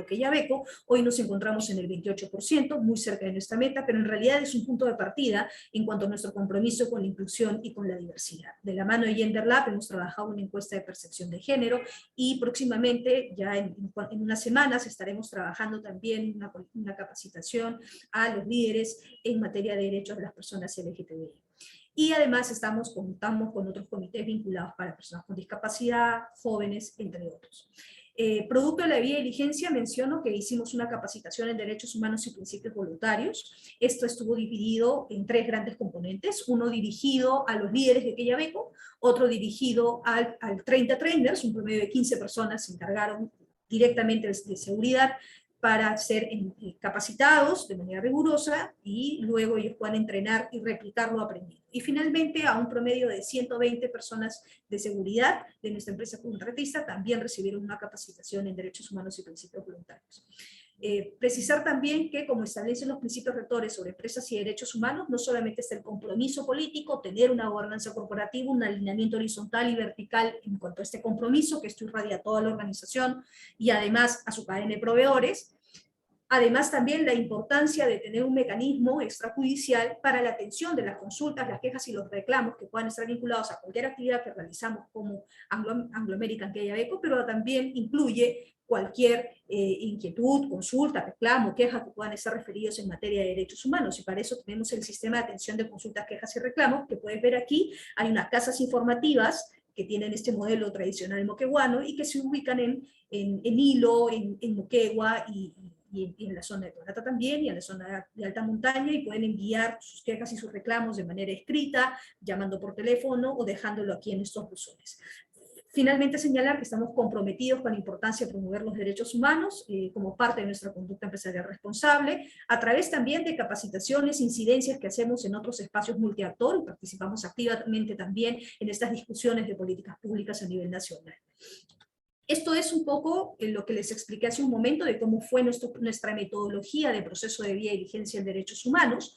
Quellaveco. Hoy nos encontramos en el 28%, muy cerca de nuestra meta, pero en realidad es un punto de partida en cuanto a nuestro compromiso con la inclusión y con la diversidad. De la mano de Gender Lab hemos trabajado una encuesta de percepción de género y próximamente, ya en unas semanas, estaremos trabajando también una capacitación a los líderes en materia de derechos de las personas LGTBI. Y además contamos con otros comités vinculados para personas con discapacidad, jóvenes, entre otros. Producto de la vía de diligencia, menciono que hicimos una capacitación en derechos humanos y principios voluntarios. Esto estuvo dividido en 3 grandes componentes, uno dirigido a los líderes de Quellaveco, otro dirigido al 30 trainers, un promedio de 15 personas se encargaron directamente de seguridad, para ser capacitados de manera rigurosa y luego ellos puedan entrenar y replicar lo aprendido. Y finalmente a un promedio de 120 personas de seguridad de nuestra empresa contratista también recibieron una capacitación en derechos humanos y principios voluntarios. Precisar también que, como establecen los principios rectores sobre empresas y derechos humanos, no solamente es el compromiso político, tener una gobernanza corporativa, un alineamiento horizontal y vertical en cuanto a este compromiso, que esto irradia a toda la organización y además a su cadena de proveedores. Además, también la importancia de tener un mecanismo extrajudicial para la atención de las consultas, las quejas y los reclamos que puedan estar vinculados a cualquier actividad que realizamos como Anglo American Quellaveco, pero también incluye cualquier inquietud, consulta, reclamo, queja que puedan estar referidos en materia de derechos humanos. Y para eso tenemos el sistema de atención de consultas, quejas y reclamos, que puedes ver aquí. Hay unas casas informativas que tienen este modelo tradicional moqueguano y que se ubican en Hilo, en Moquegua y en la zona de Torata también, y en la zona de alta montaña, y pueden enviar sus quejas y sus reclamos de manera escrita, llamando por teléfono o dejándolo aquí en estos buzones. Finalmente, señalar que estamos comprometidos con la importancia de promover los derechos humanos como parte de nuestra conducta empresarial responsable, a través también de capacitaciones, incidencias que hacemos en otros espacios multiactor, y participamos activamente también en estas discusiones de políticas públicas a nivel nacional. Esto es un poco lo que les expliqué hace un momento de cómo fue nuestra metodología de proceso de vía y diligencia en derechos humanos.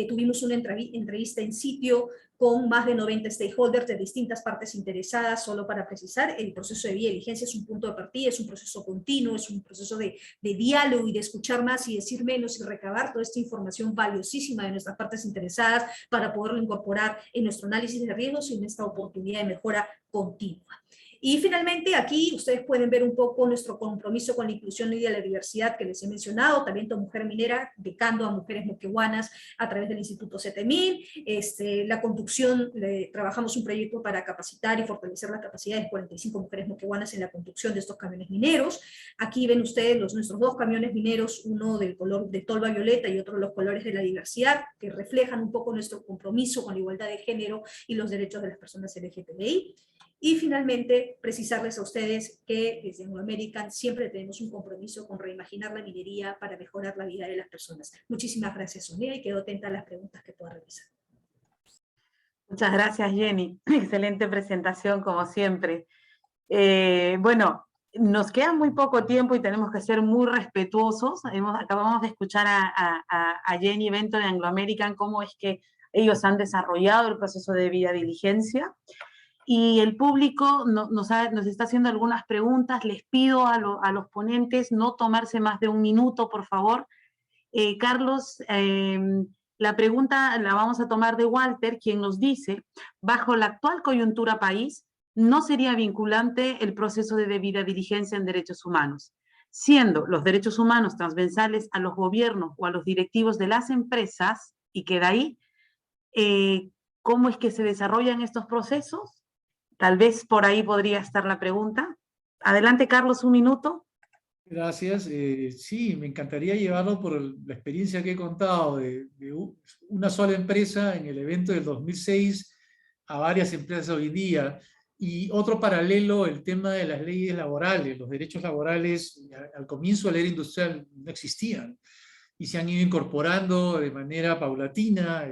tuvimos una entrevista en sitio con más de 90 stakeholders de distintas partes interesadas. Solo para precisar, el proceso de vía de diligencia es un punto de partida, es un proceso continuo, es un proceso de diálogo y de escuchar más y decir menos y recabar toda esta información valiosísima de nuestras partes interesadas para poderlo incorporar en nuestro análisis de riesgos y en esta oportunidad de mejora continua. Y finalmente aquí ustedes pueden ver un poco nuestro compromiso con la inclusión y de la diversidad que les he mencionado, Talento Mujer Minera, becando a mujeres moquegüanas a través del Instituto CETEMIN, la conducción, trabajamos un proyecto para capacitar y fortalecer las capacidades de 45 mujeres moquegüanas en la conducción de estos camiones mineros. Aquí ven ustedes nuestros dos camiones mineros, uno del color de tolva violeta y otro de los colores de la diversidad, que reflejan un poco nuestro compromiso con la igualdad de género y los derechos de las personas LGTBI. Y finalmente, precisarles a ustedes que desde Anglo American siempre tenemos un compromiso con reimaginar la minería para mejorar la vida de las personas. Muchísimas gracias, Sonia, y quedo atenta a las preguntas que pueda realizar. Muchas gracias, Jenny. Excelente presentación, como siempre. Bueno, nos queda muy poco tiempo y tenemos que ser muy respetuosos. Acabamos de escuchar a Jenny Bento de Anglo American, cómo es que ellos han desarrollado el proceso de debida diligencia. Y el público nos está haciendo algunas preguntas. Les pido a los ponentes no tomarse más de un minuto, por favor. Carlos, la pregunta la vamos a tomar de Walter, quien nos dice, bajo la actual coyuntura país, no sería vinculante el proceso de debida diligencia en derechos humanos, siendo los derechos humanos transversales a los gobiernos o a los directivos de las empresas, y queda ahí, ¿cómo es que se desarrollan estos procesos? Tal vez por ahí podría estar la pregunta. Adelante, Carlos, un minuto. Gracias. Sí, me encantaría llevarlo por la experiencia que he contado de una sola empresa en el evento del 2006 a varias empresas hoy día. Y otro paralelo, el tema de las leyes laborales. Los derechos laborales al comienzo de la era industrial no existían y se han ido incorporando de manera paulatina,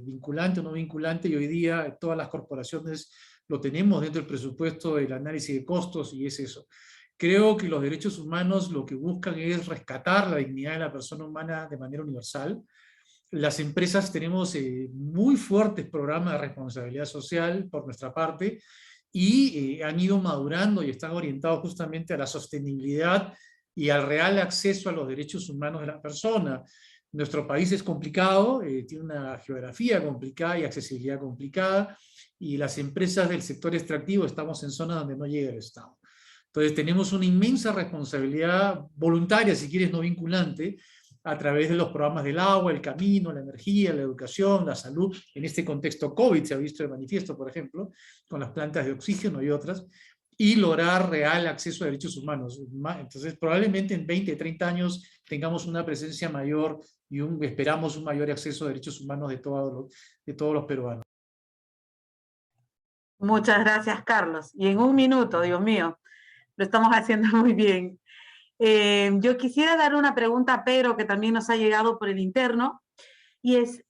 vinculante o no vinculante, y hoy día todas las corporaciones lo tenemos dentro del presupuesto del análisis de costos, y es eso. Creo que los derechos humanos lo que buscan es rescatar la dignidad de la persona humana de manera universal. Las empresas tenemos muy fuertes programas de responsabilidad social por nuestra parte, y han ido madurando y están orientados justamente a la sostenibilidad y al real acceso a los derechos humanos de la persona. Nuestro país es complicado, tiene una geografía complicada y accesibilidad complicada, y las empresas del sector extractivo estamos en zonas donde no llega el Estado. Entonces tenemos una inmensa responsabilidad voluntaria, si quieres no vinculante, a través de los programas del agua, el camino, la energía, la educación, la salud. En este contexto COVID se ha visto de manifiesto, por ejemplo, con las plantas de oxígeno y otras, y lograr real acceso a derechos humanos. Entonces probablemente en 20, 30 años tengamos una presencia mayor y esperamos un mayor acceso a derechos humanos de todos los peruanos. Muchas gracias, Carlos. Y en un minuto, Dios mío, lo estamos haciendo muy bien. Yo quisiera dar una pregunta a Pedro, que también nos ha llegado por el interno, y es,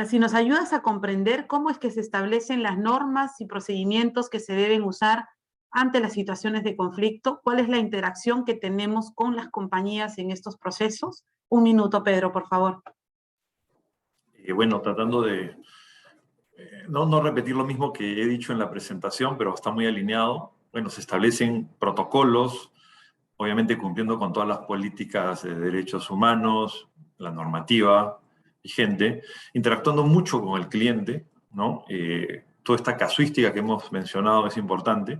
si nos ayudas a comprender cómo es que se establecen las normas y procedimientos que se deben usar ante las situaciones de conflicto, cuál es la interacción que tenemos con las compañías en estos procesos. Un minuto, Pedro, por favor. Bueno, tratando de no repetir lo mismo que he dicho en la presentación, pero está muy alineado. Bueno, se establecen protocolos, obviamente cumpliendo con todas las políticas de derechos humanos, la normativa vigente, interactuando mucho con el cliente, ¿no? Toda esta casuística que hemos mencionado es importante,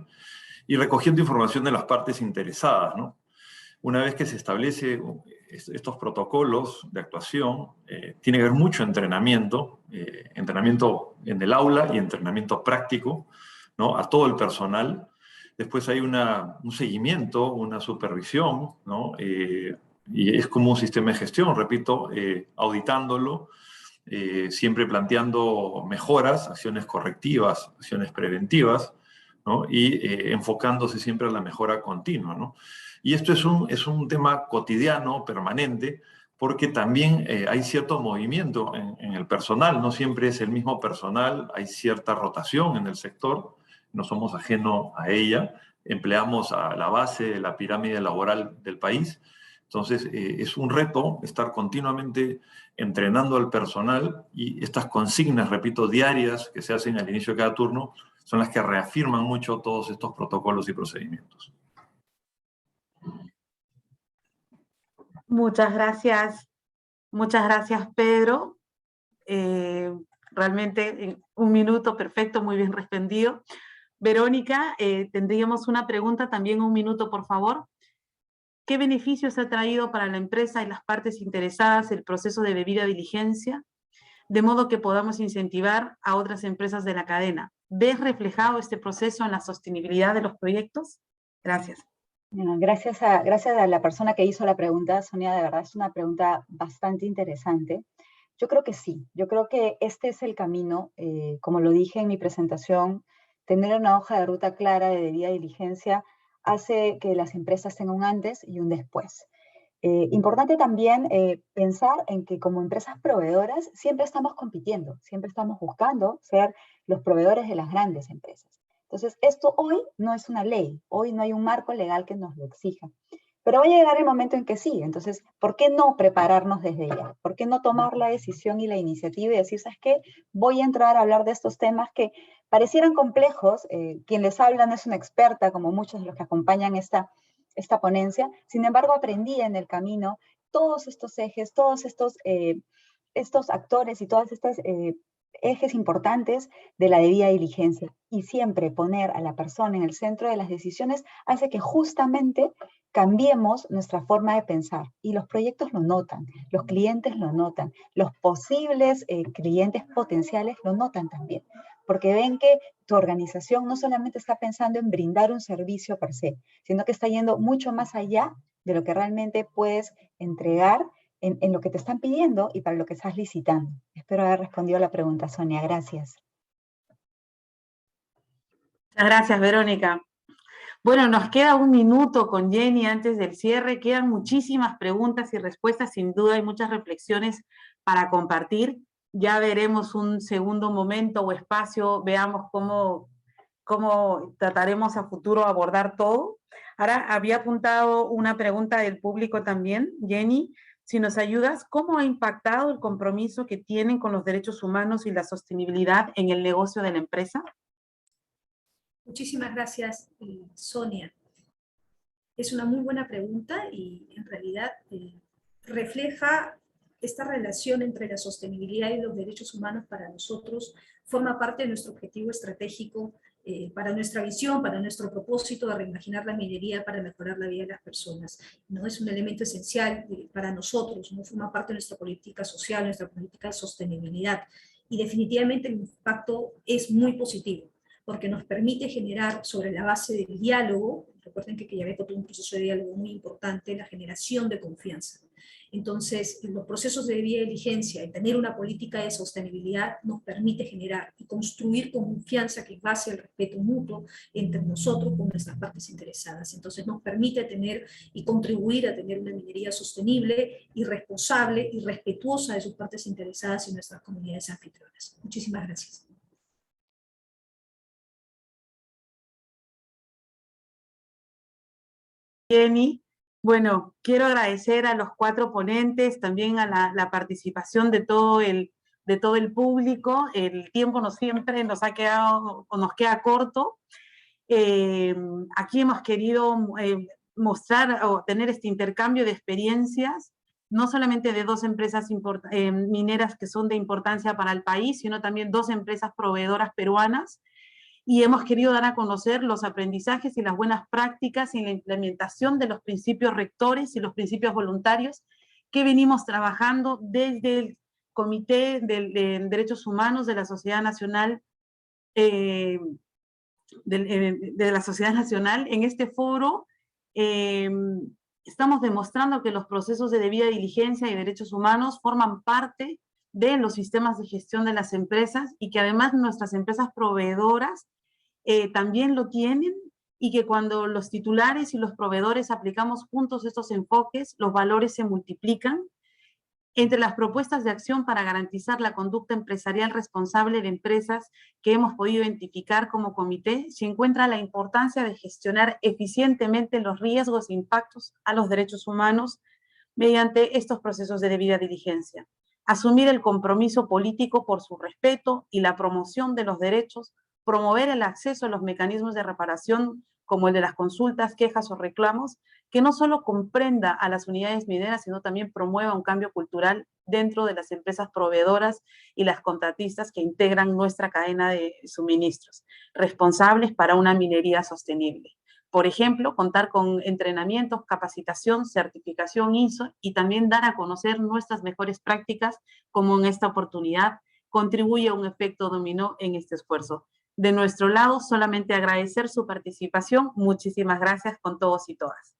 y recogiendo información de las partes interesadas, ¿no? Una vez que se establece estos protocolos de actuación, tiene que haber mucho entrenamiento, entrenamiento en el aula y entrenamiento práctico, ¿no? A todo el personal. Después hay un seguimiento, una supervisión, ¿no? Y es como un sistema de gestión, repito, auditándolo, siempre planteando mejoras, acciones correctivas, acciones preventivas, ¿no? Y enfocándose siempre a la mejora continua, ¿no? Y esto es un tema cotidiano, permanente, porque también hay cierto movimiento en el personal, no siempre es el mismo personal, hay cierta rotación en el sector, no somos ajenos a ella, empleamos a la base de la pirámide laboral del país, Entonces, es un reto estar continuamente entrenando al personal, y estas consignas, repito, diarias que se hacen al inicio de cada turno, son las que reafirman mucho todos estos protocolos y procedimientos. Muchas gracias, Pedro. Realmente en un minuto perfecto, muy bien respondido. Verónica, tendríamos una pregunta también, un minuto, por favor. ¿Qué beneficios ha traído para la empresa y las partes interesadas el proceso de debida diligencia, de modo que podamos incentivar a otras empresas de la cadena? ¿Ves reflejado este proceso en la sostenibilidad de los proyectos? Gracias. Gracias a la persona que hizo la pregunta, Sonia, de verdad es una pregunta bastante interesante. Yo creo que sí, yo creo que este es el camino, como lo dije en mi presentación, tener una hoja de ruta clara de debida diligencia hace que las empresas tengan un antes y un después. Importante también pensar en que como empresas proveedoras siempre estamos compitiendo, siempre estamos buscando ser los proveedores de las grandes empresas. Entonces, esto hoy no es una ley, hoy no hay un marco legal que nos lo exija. Pero va a llegar el momento en que sí. Entonces, ¿por qué no prepararnos desde ya? ¿Por qué no tomar la decisión y la iniciativa y decir, ¿sabes qué? Voy a entrar a hablar de estos temas que parecieran complejos. Quien les habla no es una experta, como muchos de los que acompañan esta ponencia. Sin embargo, aprendí en el camino todos estos ejes, todos estos actores y todas estas ejes importantes de la debida diligencia. Y siempre poner a la persona en el centro de las decisiones hace que justamente cambiemos nuestra forma de pensar. Y los proyectos lo notan, los clientes lo notan, los posibles clientes potenciales lo notan también. Porque ven que tu organización no solamente está pensando en brindar un servicio per se, sino que está yendo mucho más allá de lo que realmente puedes entregar en lo que te están pidiendo y para lo que estás licitando. Espero haber respondido a la pregunta, Sonia. Gracias. Muchas gracias, Verónica. Bueno, nos queda un minuto con Jenny antes del cierre. Quedan muchísimas preguntas y respuestas. Sin duda hay muchas reflexiones para compartir. Ya veremos un segundo momento o espacio. Veamos cómo trataremos a futuro abordar todo. Ahora, había apuntado una pregunta del público también. Jenny, si nos ayudas, ¿cómo ha impactado el compromiso que tienen con los derechos humanos y la sostenibilidad en el negocio de la empresa? Muchísimas gracias, Sonia. Es una muy buena pregunta y en realidad refleja esta relación entre la sostenibilidad y los derechos humanos. para nosotros, forma parte de nuestro objetivo estratégico, para nuestra visión, para nuestro propósito de reimaginar la minería para mejorar la vida de las personas. No es un elemento esencial para nosotros, no forma parte de nuestra política social, nuestra política de sostenibilidad. Y definitivamente el impacto es muy positivo, porque nos permite generar sobre la base del diálogo. Recuerden que Quellaveco tuvo un proceso de diálogo muy importante, la generación de confianza. Entonces, los procesos de debida diligencia y tener una política de sostenibilidad nos permite generar y construir confianza que es base al respeto mutuo entre nosotros con nuestras partes interesadas. Entonces, nos permite tener y contribuir a tener una minería sostenible y responsable y respetuosa de sus partes interesadas y nuestras comunidades anfitrionas. Muchísimas gracias. Jenny, bueno, quiero agradecer a los 4 ponentes, también a la participación de todo el público. El tiempo siempre nos queda corto. Aquí hemos querido mostrar o tener este intercambio de experiencias, no solamente de 2 empresas mineras que son de importancia para el país, sino también 2 empresas proveedoras peruanas, y hemos querido dar a conocer los aprendizajes y las buenas prácticas en la implementación de los principios rectores y los principios voluntarios que venimos trabajando desde el Comité de Derechos Humanos de la Sociedad Nacional, de la Sociedad Nacional. En este foro estamos demostrando que los procesos de debida diligencia y derechos humanos forman parte de los sistemas de gestión de las empresas, y que además nuestras empresas proveedoras también lo tienen, y que cuando los titulares y los proveedores aplicamos juntos estos enfoques, los valores se multiplican. Entre las propuestas de acción para garantizar la conducta empresarial responsable de empresas que hemos podido identificar como comité, se encuentra la importancia de gestionar eficientemente los riesgos e impactos a los derechos humanos mediante estos procesos de debida diligencia. Asumir el compromiso político por su respeto y la promoción de los derechos, promover el acceso a los mecanismos de reparación como el de las consultas, quejas o reclamos, que no solo comprenda a las unidades mineras, sino también promueva un cambio cultural dentro de las empresas proveedoras y las contratistas que integran nuestra cadena de suministros, responsables para una minería sostenible. Por ejemplo, contar con entrenamientos, capacitación, certificación ISO y también dar a conocer nuestras mejores prácticas, como en esta oportunidad, contribuye a un efecto dominó en este esfuerzo. De nuestro lado, solamente agradecer su participación. Muchísimas gracias con todos y todas.